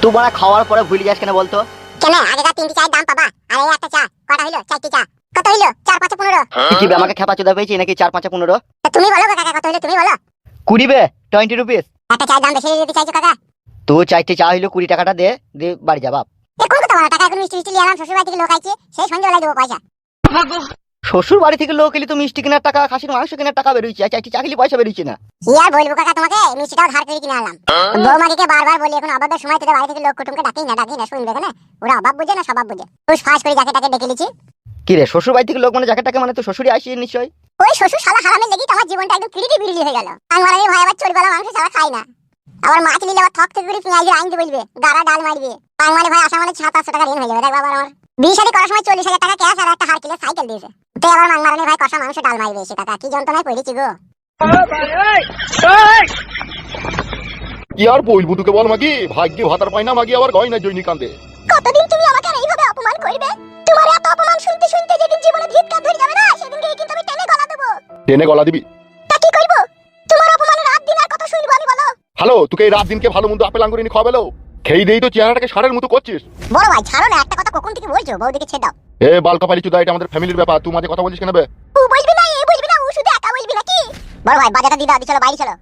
তুই বড়া খাওয়ার পরে ভুলে যাস কেন বলতো? কেন আগেকার 3টি চায়ের দাম পাবা, আর এই একটা চা কটা হইলো? 4টি চা কত হইলো? 4 5 15। তুই কি বে আমাকে খেপা চোদা পেয়েছিস নাকি 4 5 15? তুমি বলো কাকা কত হইলো, তুমি বলো। 20 বে, 20 রুপিস। একটা চায়ের দাম বেশি দিতে চাইছো কাকা? তুই 4টি চা হইলো 20 টাকাটা দে, দে বাড়ি যা বাপ। এ কোন কথা বলা, টাকা এখন মিষ্টি মিষ্টি নিয়ে এলাম, শ্বশুর বাড়ি থেকে লোক আইছে, সেই সন্ধ্যাবেলায় দেবো পয়সা। শ্বশুর বাড়ি থেকে লোক এলি তো মিষ্টি কেনার টাকা, খাসির মাংস কেনার টাকা বেরোইছে, আর 4টি চা খেলে পয়সা বেরোইছে না। কি আর বলবো কাকা তোমাকে, মিষ্টিটাও ধার করে কিনে আনলাম। বৌমাকে বারবার বলি এখন অভাবের সময় তোদের বাড়ি থেকে লোক কুটুমকে ডাকি না শুনবে কেন? ওরা অভাব বুঝে না স্বভাব বুঝে। তুই ফাঁস করে যাকে তাকে ডেকে লিছি। কি রে শ্বশুর বাড়ি থেকে লোক মানে যাকে টাকা মানে তো শ্বশুরই আসিয়ে নিশ্চয়। ওই শ্বশুর শালা হারামের লাগি তো আমার জীবনটা একদম কিরিটি বিরিলি হয়ে গেল। আমার ভাই আবার চোরবেলা মাংস ছাড়া খাই না, আবার মাছ নিলে আবার থক থেকে করে পেঁয়াজের আইনতে বলবে, গাড়া ডাল মারবে। মানে ভাই আসা মানে 700 টাকা ঋণ হয়ে যাবে। দেখ বাবা আমার বিয়ে শাদী করার সময় 40,000 টাকা ক্যাশ আর একটা হারকিলের সাইকেল দিয়েছে, তুই আবার মাংমারানি ভাই কষা মাংস ডাল মারবে। সে টাকা কি যন্ত্রণায় পড়েছি গো। কি আর বলবো তোকে বল মাগি, ভাগ্যে ভাতার পাই না মাগি আবার গয় না জৈনি কান্দে। কতদিন তুমি আমাকে আর এইভাবে অপমান করবে? তোমার এত অপমান শুনতে শুনতে যেদিন জীবনে ধিক্কার ধরে যাবে না, সেদিনকে কিন্তু আমি টেনে গলা দেবো। টেনে গলা দিবি? তা কি করব? তোমার অপমানের রাত দিন আর কত শুনবো আমি বলো? হ্যালো, তোকে এই রাত দিনকে ভালো মন্দ আপেল আঙ্গুর এনে খাওয়াবেলো, খেয়ে দেই তো চেহারাটাকে ষাঁড়ের মতো করছিস। বড় ভাই ছাড়ো না, একটা কথা কখন থেকে বলছো, বউদিকে ছেড়ে দাও। এ বালকা পালি চুদা, এটা আমাদের ফ্যামিলির ব্যাপার, তুই মাঝে কথা বলিস কেন বে? ও বলবি না, এ বলবি না, ও শুধু একা বলবি নাকি? বড় ভাই বাজারটা দিদা দি, চলো বাইরে চলো।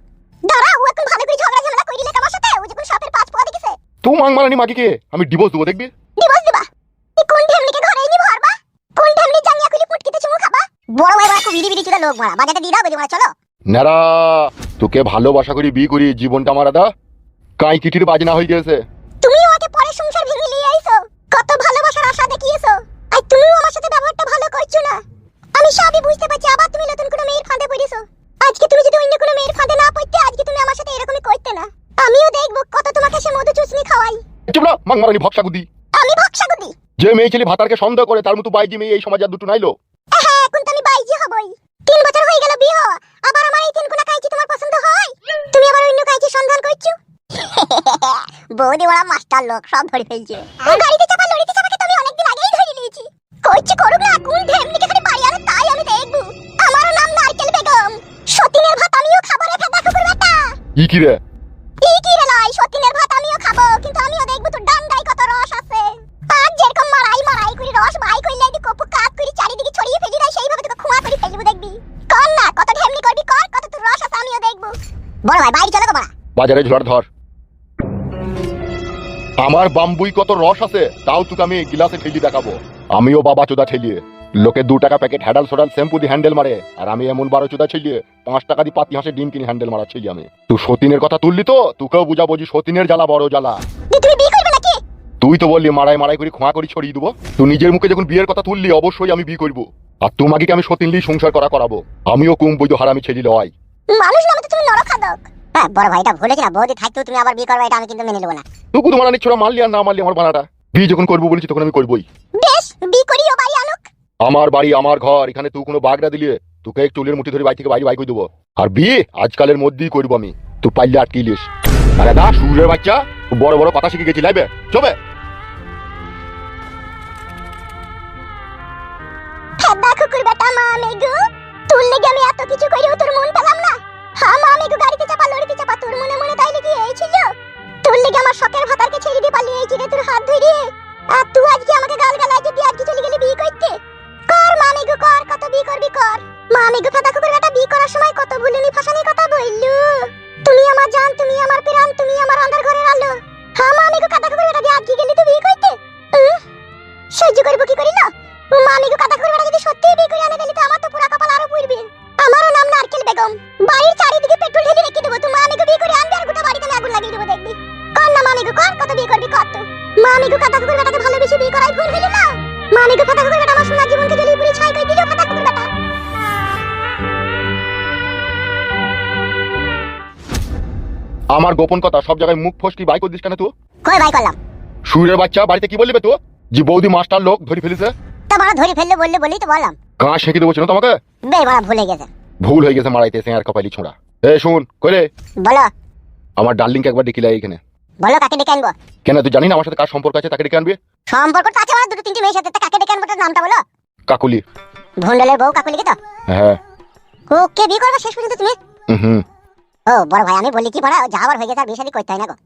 দাঁড়া, ও এখন ভালো করে ঝগড়া ঝামেলা কই দিলে আমার সাথে, ও যখন সাপের 5 পোয়া দেখেছে। তুই মাংমারানি মাগিকে আমি ডিভোর্স দেবো দেখবি। ডিভোর্স দিবা? কি কোন ঢেমনিকে ঘরে এনে ভরবা? কোন ঢেমনি জাঙ্গিয়া খুলি পুটকিতে চুমু খাবা? বড় ভাই বাড়া খুব বিড়ি বিড়ি চুদা লোক মারা, বাজারটা দি দাও, বেজে মারা চলো। নারা, তোকে ভালোবাসা করি বিয়ে করি জীবনটা আমার আদা কাই কিটির বাজনা হয়ে গেছে। তুমি ওকে পরে সংসার ভেঙে নিয়ে আইছো, কত ভালোবাসার আশা দেখিয়েছো, আর তুমিও আমার সাথে ব্যবহারটা ভালো করছো না। আমি সবই বুঝতে পারছি, আবার তুমি নতুন কোনো মেয়ের ফাঁদে পড়েছো। আজকে তুমি যদি অন্য কোনো মেয়ের ফাঁদে না পড়তে, আজকে তুমি আমার সাথে এরকমই করতে না। আমিও দেখবো কত তোমাকে সে মধু চুষনি খাওয়াই। চুপ না মাংমারানি ভক্সা গুদি। আমি ভক্সাগুদি? যে মেয়ে ছেলে ভাতারকে সন্দেহ করে তার মতো বাইজি মেয়ে এই সমাজে আর দুটো নাইলো। হ্যাঁ, এখন তো আমি বাইজি হবই। 3 বছর হয়ে গেল বিয়ে হওয়া, আবার আমার এই 3 কোনা কাইচি তোমার পছন্দ হয়? তুমি আবার অন্য কাইচি সন্ধান করছো? বৌদি বড় মাস্টার লোক, সব ধরে ফেলছে। গাড়িতে চাপা লরিতে চাপাকে তুমি অনেকদিন আগেই ধরে নিয়েছি। কইছি করুক না, কোন ঢেমনিকে খালি বাড়ি আনে তাই আমি দেখবো। আমার নাম নারকেল বেগম, সতীনের ভাত আমিও খাবো রে ফেদা কুকুর বেটা। ই কি রে? কি রে লাই, সতীনের ভাত আমিও খাবো, কিন্তু আমিও দেখবো তোর ডান্ডায় কত রস আছে। আর যেরকম মারাই করে রস ভাই কইলে দি কপু কাট করে চারিদিকে ছড়িয়ে ফেলি না, সেইভাবে তোকে খোয়া করে ফেলবো দেখবি। কর না, কত ঢেমনি করবি কর, কত তোর রস আছে আমিও দেখবো। বড় ভাই বাইরে চলো গো বড়া। বাজারে ঝড় ধর। আমার বাম্বুই কত রস আছে, তাও তোকে আমি গিলাসে ঠেলি দেখাবো। আমিও বাবা চোদা ঠেলিয়ে লোকে 2 টাকা প্যাকেট হ্যাডাল সোডাল শ্যাম্পু দিয়ে হ্যান্ডেল মারে, আর আমি এমন 12 চোদা ছেলিয়ে 5 টাকা দিয়ে পাতি হাঁসের ডিম কিনে হ্যান্ডেল মারা ছেলি আমি। তুই সতীনের কথা তুললি তো, তোকেও বুঝাবো যে সতীনের জ্বালা বড় জ্বালা। তুমি বিয়ে করবে নাকি? তুই তো বললি মারাই মারাই করে খোঁয়া করে ছড়িয়ে দেবো, তুই নিজের মুখে যখন বিয়ের কথা তুললি অবশ্যই আমি বিয়ে করবো, আর তোমাকে আমি সতীনলি সংসার করাবো। আমিও কুম বৈধ হারামি ছেলি লয়। মানুষ নামে তো তুমি নরখাদক। হ্যাঁ বড় ভাই, এটা ভুলে গেছি না, বৌদি থাকতেও তুমি আবার বিয়ে করবে, এটা আমি কিন্তু মেনে নেব না। তুই কুদু মারানি ছোড়া মারলি আর না মারলি আমার বানাটা, বিয়ে যখন করবো বলেছি তখন আমি করবোই। বেশ, বিয়ে করিও, বাড়ি আনুক। আমার বাড়ি আমার ঘর, এখানে তুই কোনো বাগড়া দিলে তোকে এক চুলের মুঠি ধরে বাড়ি থেকে বাইরে করে দেবো। আর বিয়ে আজকালের মধ্যেই করবো আমি, তুই পাইলে আটকিলিস। আরে দা সুরের বাচ্চা, বড় বড় কথা শিখে গেছি লাইবে চবে। ফেদা কুকুর বেটা মামেগু, তোর লেগে আমি এত কিছু করিও তোর মন পেলাম না। হ্যাঁ মামেগু, গাড়িতে চাপা লরিতে চাপা, তোর মনে মনে তাই লেগে এই ছিল। তোর লেগে আমার শখের ভাতারকে ছেড়ে দিয়ে পালিয়ে এই রে তোর হাত ধরে। আর তুই আজকে আমাকে গাল গালায় যে তুই আজকে চলে গেলি বিয়ে করতে। কর মামেগু কর, কত বিয়ে করবি কর। মামেগু ফেদা কুকুর বেটা, বিয়ে করার সময় কত ভুলুনি ফাঁসানি কথা বললু। তুমি আমার জান, তুমি আমার প্রাণ, তুমি আমার অন্ধার ঘরের আলো। হ্যাঁ মামেগু ফেদা কুকুর বেটা, দিয়ে আজকে গেলি তুই বিয়ে করতে। সহ্য করবো কি করি না? মামিগো কথা কইরা যদি সত্যি বিয়ে করে আনে গেলি তো আমার তো পুরা কপাল আরো পুড়বে। আমারও নাম নারকেল বেগম, বাড়ির চারিদিকে পেট্রোল ঢেলে রেখে দেবো। তুই মামিগো বিয়ে করে আনবি আর গোটা বাড়িতে আগুন লাগিয়ে দেবো দেখবি। কর না মামিগো কর, কত বিয়ে করবি কর। তো মামিগো কথা কুকুর বেটাকে ভালোবেসে বিয়ে করাই ভুল হইল না। মামিগো কথা কুকুর বেটা আমার সোনার জীবনকে জ্বলিয়ে পুড়িয়ে ছাই করে দিল কথা কুকুর বেটা। আমার গোপন কথা সব জায়গায় মুখ ফসকি বাই করে দিস কেন তুই? কই বাই করলাম? সুরের বাচ্চা, বাড়িতে কি বললি বে তুই? যে বৌদি মাস্টার লোক ধরে ফেলেছে। তা বড় ধরে ফেললে বললে বলেই তো বললাম। কাঁ শেখে দেবো না তোমাকে? বে বড় ভুলে গেছে। ভুল হয়ে গেছে মারাইতে আর কপালি ছোঁড়া। এ শুন কইরে, বলো। আমার ডার্লিংকে একবার ডেকে লাই এখানে। বলো কাকে ডেকে আনবো? কেন তুই জানি না আমার সাথে কার সম্পর্ক আছে, তাকে ডেকে আনবি। সম্পর্ক তো আছে আমার 2-3টি মেয়ের সাথে, তা কাকে ডেকে আনবো? নামটা বলো। কাকুলি। ভন্ডলের বউ কাকুলিকে তো? হ্যাঁ। ওকে বিয়ে করবে শেষ পর্যন্ত তুমি? হুম। ও বড় ভাই, আমি বলি কি বড়, যা আবার হয়ে গেছে আর বিয়ে শাদী করতে হয় না গো।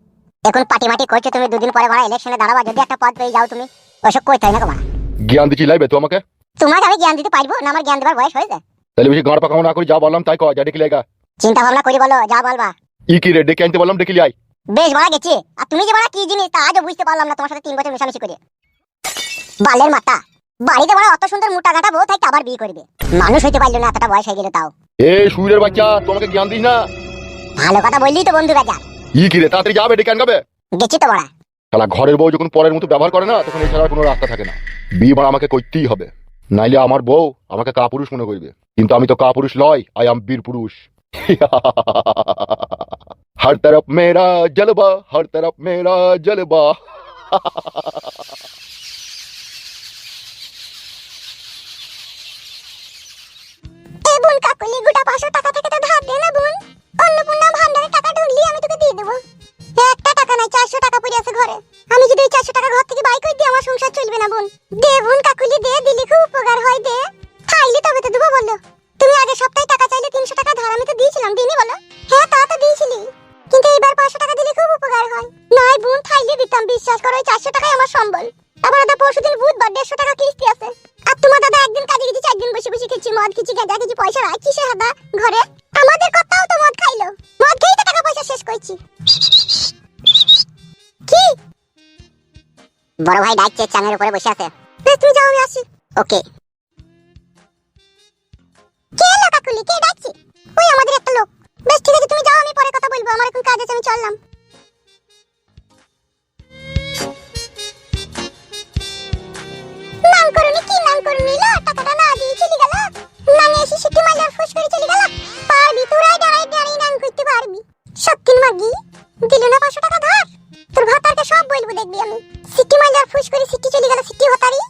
এখন পাটি মাটি করছো তুমি, দুদিন পরে বাড়া ইলেকশনে দাঁড়াবা, যদি একটা পদ পেয়ে যাও তুমি, ওসব কই তাই না তোমার। জ্ঞান দিচ্ছি লাইবে তো আমাকে? তোমাকে আমি জ্ঞান দিতে পারবো না, আমার জ্ঞান দেবার বয়স হয়েছে। তাহলে বেশি গাঁড় পাকাও না করি, যা বললাম তাই কর, যা ডেকে লেগা। চিন্তা ভাবনা করি বলো, যা বলবা। ই কি রে, ডেকে আনতে বললাম ডেকে লাই। বেশ বড়া গেছি, আর তুমি যে বড়া কি জিনিস তা আজও বুঝতে পারলাম না, তোমার সাথে 3 বছর মেশামেশি করে। বালের মাথা, বাড়িতে বড়া অত সুন্দর মোটা গাঁটা বউ থাকতে আবার বিয়ে করবে, মানুষ হইতে পারলো না, এতটা বয়স হয়ে গেল তাও। এ সুরের বাচ্চা, তোমাকে জ্ঞান দিস না। ভালো কথা বললি তো বন্ধু রাজা। ই কি রে, তাড়াতাড়ি যাবে, ডেকে আনবে। গেছি তো বড়া। শালা ঘরের বউ যখন পরের মতো ব্যবহার করে না, তখন এছাড়া কোনো রাস্তা থাকে না। বিয়ে বাড়া আমাকে করতেই হবে, নাইলে আমার বউ আমাকে কাপুরুষ মনে করবে। কিন্তু আমি তো কাপুরুষ লয়, আই এম বীর পুরুষ। हर तरफ मेरा जलवा, हर तरफ मेरा जलवा। এ বোন কাকুলি, গোটা 500 টাকা থেকে তো ধার দে না বোন, অন্নপূর্ণা ভান্ডারে টাকা ঢুকলি আমি তোকে দিয়ে দেবো। একটা টাকা নাই, 400 টাকা পড়ে আছে ঘরে, আমি যদি ওই 400 টাকা ঘর থেকে বাই করে দিই আমার সংসার চলবে না বোন। দে বোন কাকুলি দে, দিলে খুব উপকার হয়, দে। খাইলে তবে তো দেবো বললো। তুমি আগের সপ্তাহে টাকা চাইলে 300 টাকা ধার আমি তো দিয়েছিলাম, দিইনি বলো? হ্যাঁ তা তো দিয়েছিলি, কিন্তু এবার 500 টাকা দিলে খুব উপকার হয়। নাই বোন খাইলে দিতাম, বিশ্বাস করো, ওই 400 টাকাই আমার সম্বল। আবার দাদা পরশুদিন বুধবার 150 টাকা কিস্তি আছে। আর তোমার দাদা একদিন কাজে গেছে, 4 দিন বসে বসে খেয়েছি, মদ খেয়েছি, গাঁজা খেয়েছি, পয়সা রাখছি সে হাদা ঘরে। আমাদের কথাও তো মদ খাইলো, মদ খেয়েই তো টাকা পয়সা শেষ করছি। কি বড় ভাই ডাকছে, চাঙের উপরে বসে আছে। তুমি যাও, আমি আসি। ওকে। কে এলো কাকুলি, কে ডাকছে? ওই আমাদের একটা লোক। বেশ ঠিক আছে, তুমি যাও, আমি পরে কথা বলবো, আমার এখন কাজ আছে, আমি চললাম। নাম করুনি, কি নাম করুনি, লা টাকাটা না দিয়ে চলে গেল। নাঙে এসে সিটি মাইলার ফুস করে চলে গেল। পারবি তোরাই দাঁড়াই দাঁড়াই নাম করতে পারবি। সত্যিন মাগি দিল না 500 টাকা ধার, তোর ভাতারকে সব বলবো, দেখবি আমি। সিটি মাইলার ফুস করে সিটি চলে গেল, সিটি ভাতারি।